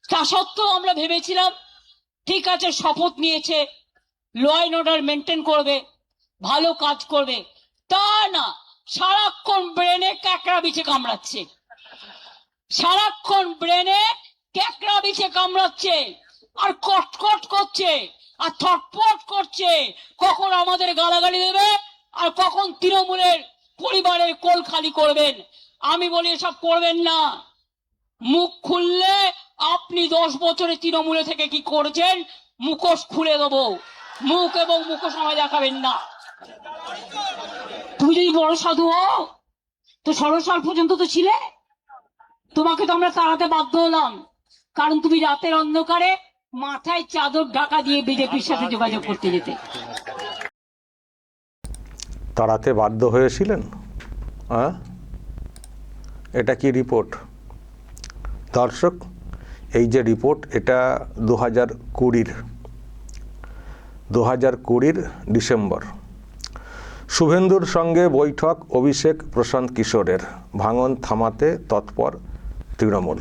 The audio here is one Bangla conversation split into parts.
তা সত্ত্বেও আমরা ভেবেছিলাম ঠিক আছে, শপথ নিয়েছে, ল অ্যান্ড অর্ডার মেনটেন করবে, ভালো কাজ করবে। তা না, সারাক্ষণ ব্রেনে ক্যাকড়া বিছে কামড়াচ্ছে, সারাক্ষণ ব্রেনে ক্যাকড়া বিছে কামড়াচ্ছে, আর কটকট করছে, আর থটপট করছে, কখন আমাদের গালাগালি দেবে আর কখন তৃণমূলের পরিবারের কোল খালি করবেন। আমি বলি এসব করবেন না। মুখ খুললে আপনি 10 বছরে তৃণমূলে থেকে কি করেছেন মুখোশ খুলে দেবো। মুখ এবং মুখোশ আমায় দেখাবেন না। তুমি যদি বড় সাধু হও তো 16 সাল পর্যন্ত তো ছিলে, তোমাকে তো আমরা তাড়াতে বাধ্য হলাম, কারণ তুমি রাতের অন্ধকারে মাথায় চাদর ঢাকা দিয়ে বিজেপির সাথে যোগাযোগ করতে যেতে। তাড়াতে বাধ্য হয়েছিলেন? এটা কি রিপোর্ট? দর্শক, এই যে রিপোর্ট, এটা 2020 ডিসেম্বর। শুভেন্দুর সঙ্গে বৈঠক অভিষেক প্রশান্ত কিশোরের, ভাঙন থামাতে তৎপর তৃণমূল।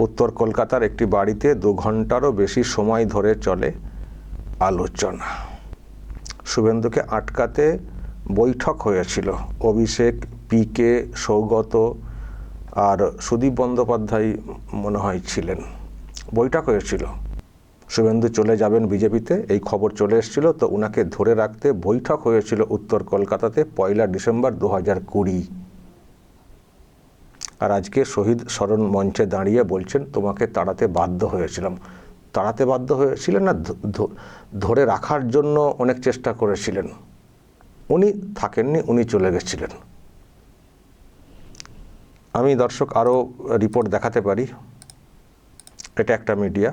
উত্তর কলকাতার একটি বাড়িতে 2 ঘন্টারও বেশি সময় ধরে চলে আলোচনা। শুভেন্দুকে আটকাতে বৈঠক হয়েছিল। অভিষেক, পিকে, সৌগত আর সুদীপ বন্দ্যোপাধ্যায় মনে হয় ছিলেন। বৈঠক হয়েছিল, শুভেন্দু চলে যাবেন বিজেপিতে, এই খবর চলে এসেছিল, তো উনাকে ধরে রাখতে বৈঠক হয়েছিল উত্তর কলকাতাতে 1 ডিসেম্বর 2020। আর আজকে শহীদ স্মরণ মঞ্চে দাঁড়িয়ে বলছেন তোমাকে তাড়াতে বাধ্য হয়েছিলাম। তাড়াতে বাধ্য হয়েছিলেন না, ধরে রাখার জন্য অনেক চেষ্টা করেছিলেন। উনি থাকেননি, উনি চলে গেছিলেন। আমি দর্শক আরও রিপোর্ট দেখাতে পারি, এটা একটা মিডিয়া।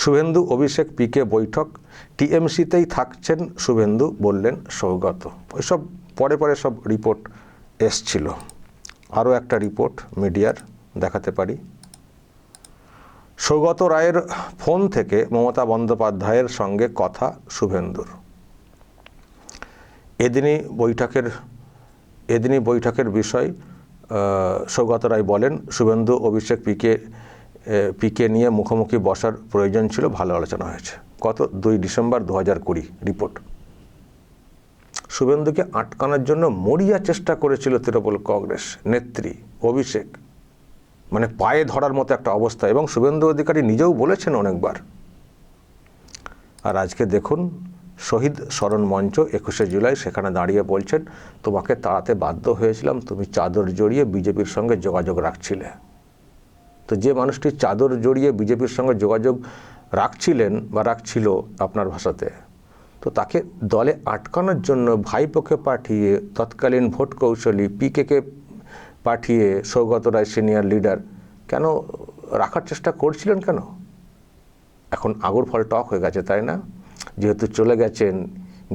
শুভেন্দু, অভিষেক, পিকে বৈঠক, টিএমসিতেই থাকছেন শুভেন্দু বললেন সৌগত। ওইসব পরে পরে সব রিপোর্ট এসছিল। আরও একটা রিপোর্ট মিডিয়ার দেখাতে পারি। সৌগত রায়ের ফোন থেকে মমতা বন্দ্যোপাধ্যায়ের সঙ্গে কথা শুভেন্দুর। এদিনই বৈঠকের বিষয় সৌগত রায় বলেন শুভেন্দু, অভিষেক, পিকে নিয়ে মুখোমুখি বসার প্রয়োজন ছিল, ভালো আলোচনা হয়েছে। কত 2 ডিসেম্বর 2020 রিপোর্ট। শুভেন্দুকে আটকানোর জন্য মরিয়া চেষ্টা করেছিল তৃণমূল কংগ্রেস নেত্রী অভিষেক, মানে পায়ে ধরার মতো একটা অবস্থা, এবং শুভেন্দু অধিকারী নিজেও বলেছেন অনেকবার। আর আজকে দেখুন শহীদ স্মরণ মঞ্চ 21শে জুলাই, সেখানে দাঁড়িয়ে বলছেন তোমাকে তাড়াতে বাধ্য হয়েছিলাম, তুমি চাদর জড়িয়ে বিজেপির সঙ্গে যোগাযোগ রাখছিলে। তো যে মানুষটি চাদর জড়িয়ে বিজেপির সঙ্গে যোগাযোগ রাখছিলেন বা রাখছিল আপনার ভাষাতে, তো তাকে দলে আটকানোর জন্য ভাইপোকে পাঠিয়ে, তৎকালীন ভোট কৌশলী পিকে পাঠিয়ে সৌগত রায় সিনিয়র লিডার কেন রাখার চেষ্টা করছিলেন কেন? এখন আগুর ফল টক হয়ে গেছে, তাই না? যেহেতু চলে গেছেন,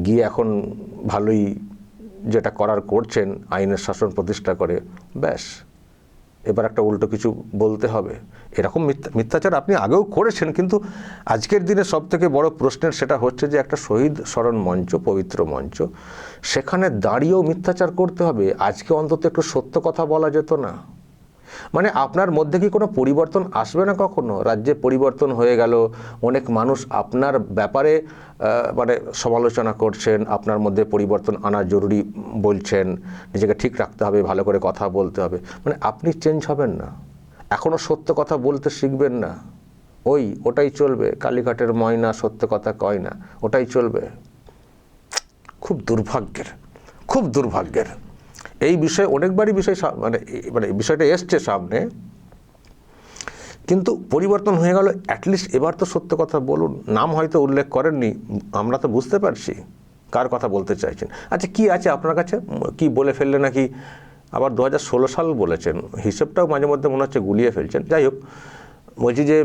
গিয়ে এখন ভালোই যেটা করার করছেন, আইনের শাসন প্রতিষ্ঠা করে, ব্যাস এবার একটা উল্টো কিছু বলতে হবে। এরকম মিথ্যাচার আপনি আগেও করেছেন, কিন্তু আজকের দিনে সবথেকে বড় প্রশ্নের সেটা হচ্ছে যে একটা শহীদ স্মরণ মঞ্চ, পবিত্র মঞ্চ, সেখানে দাঁড়িয়েও মিথ্যাচার করতে হবে। আজকে অন্তত একটু সত্য কথা বলা যেত না? মানে আপনার মধ্যে কি কোনো পরিবর্তন আসবে না কখনো? রাজ্যে পরিবর্তন হয়ে গেল, অনেক মানুষ আপনার ব্যাপারে মানে সমালোচনা করছেন, আপনার মধ্যে পরিবর্তন আনা জরুরি বলছেন, নিজেকে ঠিক রাখতে হবে, ভালো করে কথা বলতে হবে, মানে আপনি চেঞ্জ হবেন না, এখনও সত্য কথা বলতে শিখবেন না। ওটাই চলবে, কালীঘাটের ময়না সত্য কথা কয় না, ওটাই চলবে। খুব দুর্ভাগ্যের এই বিষয়ে অনেকবারই মানে বিষয়টা এসছে সামনে, কিন্তু পরিবর্তন হয়ে গেল। অ্যাটলিস্ট এবার তো সত্য কথা বলুন। নাম হয়তো উল্লেখ করেননি, আমরা তো বুঝতে পারছি কার কথা বলতে চাইছেন। আচ্ছা, কি আছে আপনার কাছে? কি বলে ফেললে নাকি আবার 2016 সাল বলেছেন, হিসেবটাও মাঝে মধ্যে মনে হচ্ছে গুলিয়ে ফেলছেন। যাই হোক, বলছি যে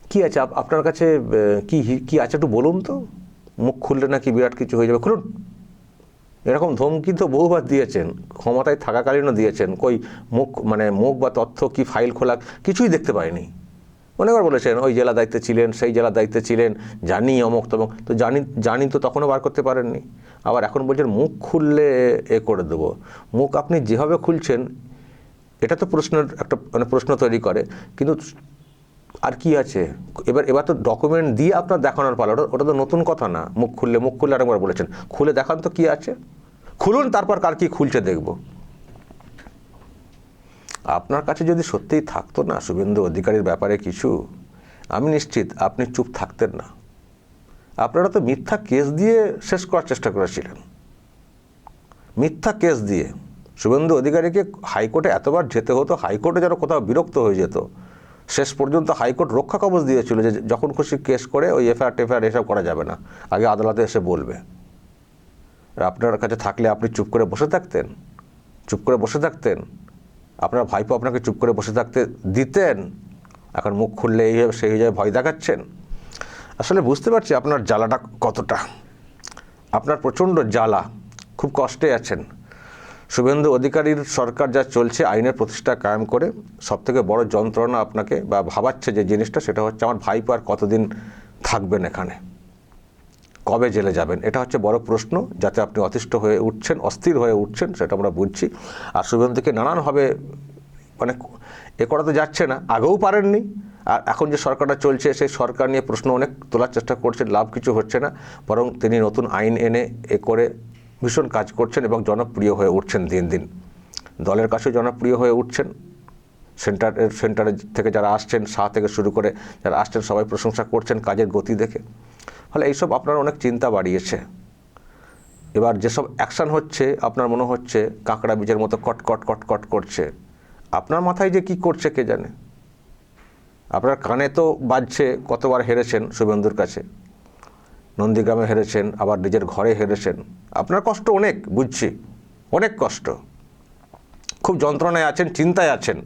কি আছে আপনার কাছে, কি আছে একটু বলুন তো। মুখ খুললে নাকি বিরাট কিছু হয়ে যাবে, খুলুন। এরকম ধমকি তো বহুবার দিয়েছেন, ক্ষমতায় থাকাকালীনও দিয়েছেন। মুখ বা তথ্য কি ফাইল খোলা কিছুই দেখতে পাইনি। অনেকবার বলেছেন ওই জেলা দায়িত্বে ছিলেন, সেই জেলা দায়িত্বে ছিলেন, জানি অমুক তমুক, তো জানি তো তখনও বার করতে পারেননি। আবার এখন বলছেন মুখ খুললে করে দেবো। মুখ আপনি যেভাবে খুলছেন এটা তো প্রশ্নের একটা মানে প্রশ্ন তৈরি করে, কিন্তু আর কি আছে? এবার তো ডকুমেন্ট দিয়ে আপনার দেখানোর পালা, ওটা তো নতুন কথা না। মুখ খুললে আরেকবার বলেছেন, খুলে দেখান তো কি আছে, খুলুন, তারপর কার কি খুলছে দেখব। আপনার কাছে যদি সত্যিই থাকতো না শুভেন্দু অধিকারীর ব্যাপারে কিছু, আমি নিশ্চিত আপনি চুপ থাকতেন না। আপনারা তো মিথ্যা কেস দিয়ে শেষ করার চেষ্টা করেছিলেন, মিথ্যা কেস দিয়ে। শুভেন্দু অধিকারীকে হাইকোর্টে এতবার যেতে হতো, হাইকোর্টে যেন কোথাও বিরক্ত হয়ে যেত। শেষ পর্যন্ত হাইকোর্ট রক্ষা কবচ দিয়েছিল যে যখন খুশি কেস করে ওই এফআইআর এসব করা যাবে না, আগে আদালতে এসে বলবে। আপনার কাছে থাকলে আপনি চুপ করে বসে থাকতেন? চুপ করে বসে থাকতেন? আপনার ভাইপো আপনাকে চুপ করে বসে থাকতে দিতেন? এখন মুখ খুললে এই সেই হয়ে যায়, ভয় দেখাচ্ছেন। আসলে বুঝতে পারছি আপনার জ্বালাটা কতটা, আপনার প্রচণ্ড জ্বালা, খুব কষ্টে আছেন। শুভেন্দু অধিকারীর সরকার যা চলছে আইনের প্রতিষ্ঠা কায়েম করে, সবথেকে বড় যন্ত্রণা আপনাকে বা ভাবাচ্ছে যে জিনিসটা, সেটা হচ্ছে আমার ভাইপো আর কতদিন থাকবেন এখানে, কবে জেলে যাবেন, এটা হচ্ছে বড় প্রশ্ন। যাতে আপনি অতিষ্ঠ হয়ে উঠছেন, অস্থির হয়ে উঠছেন, সেটা আমরা বুঝছি। আর শুভেন্দুকে নানানভাবে মানে এ করা তো যাচ্ছে না, আগেও পারেননি। আর এখন যে সরকারটা চলছে সেই সরকার নিয়ে প্রশ্ন অনেক তোলার চেষ্টা করছেন, লাভ কিছু হচ্ছে না, বরং তিনি নতুন আইন এনে এ করে ভীষণ কাজ করছেন এবং জনপ্রিয় হয়ে উঠছেন দিন দিন। দলের কাছেও জনপ্রিয় হয়ে উঠছেন, সেন্টারের থেকে যারা আসছেন, শাহ থেকে শুরু করে যারা আসছেন, সবাই প্রশংসা করছেন কাজের গতি দেখে। ফলে এইসব আপনার অনেক চিন্তা বাড়িয়েছে। এবার যেসব অ্যাকশান হচ্ছে আপনার মনে হচ্ছে কাঁকড়া বীজের মতো কট কট কট কট করছে। আপনার মাথায় যে কি করছে কে জানে। আপনার কানে তো বাজছে কতবার হেরেছেন শুভেন্দুর কাছে, নন্দীগ্রামে হেরেছেন, আবার নিজের ঘরে হেরেছেন। আপনার কষ্ট অনেক, বুঝছি, অনেক কষ্ট, খুব যন্ত্রণায় আছেন, চিন্তায় আছেন।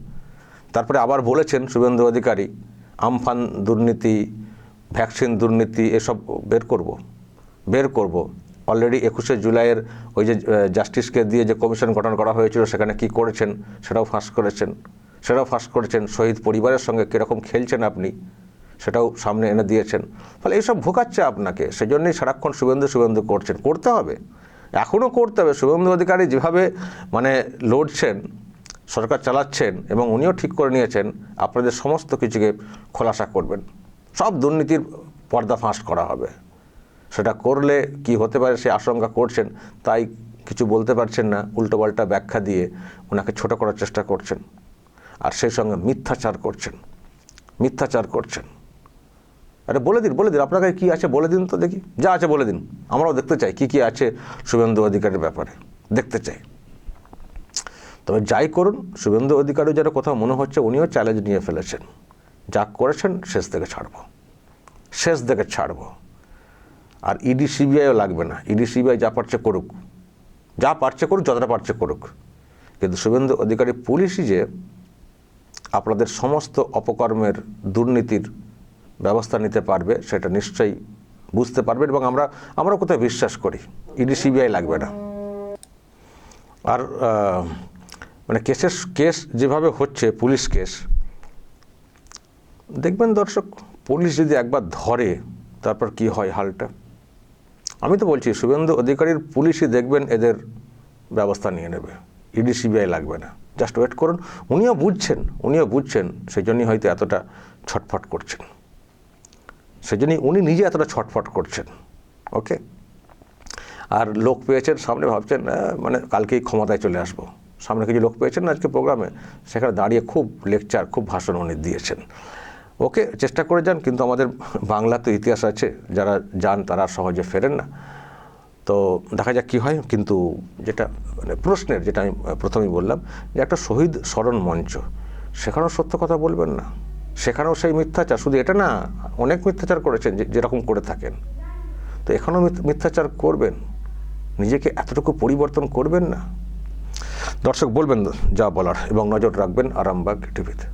তারপরে আবার বলেছেন শুভেন্দু অধিকারী আমফান দুর্নীতি, ভ্যাকসিন দুর্নীতি এসব বের করব। অলরেডি 21শে জুলাইয়ের ওই যে জাস্টিসকে দিয়ে যে কমিশন গঠন করা হয়েছিল সেখানে কি করেছেন সেটাও ফাঁস করেছেন। শহীদ পরিবারের সঙ্গে কীরকম খেলছেন আপনি সেটাও সামনে এনে দিয়েছেন। ফলে এইসব ভোগাচ্ছে আপনাকে, সেজন্যই সারাক্ষণ শুভেন্দু করছেন। করতে হবে, এখনও করতে হবে। শুভেন্দু অধিকারী যেভাবে মানে লড়ছেন, সরকার চালাচ্ছেন, এবং উনিও ঠিক করে নিয়েছেন আপনাদের সমস্ত কিছুকে খোলাসা করবেন, সব দুর্নীতির পর্দা ফাঁস করা হবে। সেটা করলে কি হতে পারে সে আশঙ্কা করছেন, তাই কিছু বলতে পারছেন না, উল্টোপাল্টা ব্যাখ্যা দিয়ে ওনাকে ছোট করার চেষ্টা করছেন। আর সেই সঙ্গে মিথ্যাচার করছেন। আরে বলে দিন আপনার কাছে কী আছে বলে দিন তো, দেখি যা আছে বলে দিন, আমরাও দেখতে চাই কী আছে শুভেন্দু অধিকারীর ব্যাপারে, দেখতে চাই। তবে যাই করুন, শুভেন্দু অধিকারী যেন কোথাও মনে হচ্ছে উনিও চ্যালেঞ্জ নিয়ে ফেলেছেন, যা করেছেন শেষ থেকে ছাড়বো। আর ইডি সিবিআইও লাগবে না, ইডি সিবিআই যা পারছে করুক, যতটা পারছে করুক। কিন্তু শুভেন্দু অধিকারী পুলিশই যে আপনাদের সমস্ত অপকর্মের দুর্নীতির ব্যবস্থা নিতে পারবে সেটা নিশ্চয়ই বুঝতে পারবেন, এবং আমরা কোথায় বিশ্বাস করি ইডি সিবিআই লাগবে না। আর মানে কেস যেভাবে হচ্ছে, পুলিশ কেস, দেখবেন দর্শক, পুলিশ যদি একবার ধরে তারপর কি হয় হালটা। আমি তো বলছি শুভেন্দু অধিকারীর পুলিশই দেখবেন এদের ব্যবস্থা নিয়ে নেবে, ইডি সিবিআই লাগবে না। জাস্ট ওয়েট করুন, উনিও বুঝছেন, সেই জন্যই হয়তো এতটা ছটফট করছেন, উনি নিজে এতটা ছটফট করছেন। ওকে, আর লোক পেয়েছেন সামনে, ভাবছেন মানে কালকেই ক্ষমতায় চলে আসবো। সামনে কিছু লোক পেয়েছেন আজকে প্রোগ্রামে, সেখানে দাঁড়িয়ে খুব লেকচার, খুব ভাষণ উনি দিয়েছেন। ওকে, চেষ্টা করে যান, কিন্তু আমাদের বাংলা তো ইতিহাস আছে, যারা যান তারা সহজে ফেরেন না। তো দেখা যাক কী হয়। কিন্তু যেটা মানে প্রশ্নের, যেটা আমি প্রথমেই বললাম, যে একটা শহীদ স্মরণ মঞ্চ, সেখানেও সত্য কথা বলবেন না, সেখানেও সেই মিথ্যাচার। শুধু এটা না, অনেক মিথ্যাচার করেছেন যেরকম করে থাকেন, তো এখানেও মিথ্যাচার করবেন, নিজেকে এতটুকু পরিবর্তন করবেন না। দর্শক বলবেন যা বলার, এবং নজর রাখবেন আরামবাগ টিভিতে।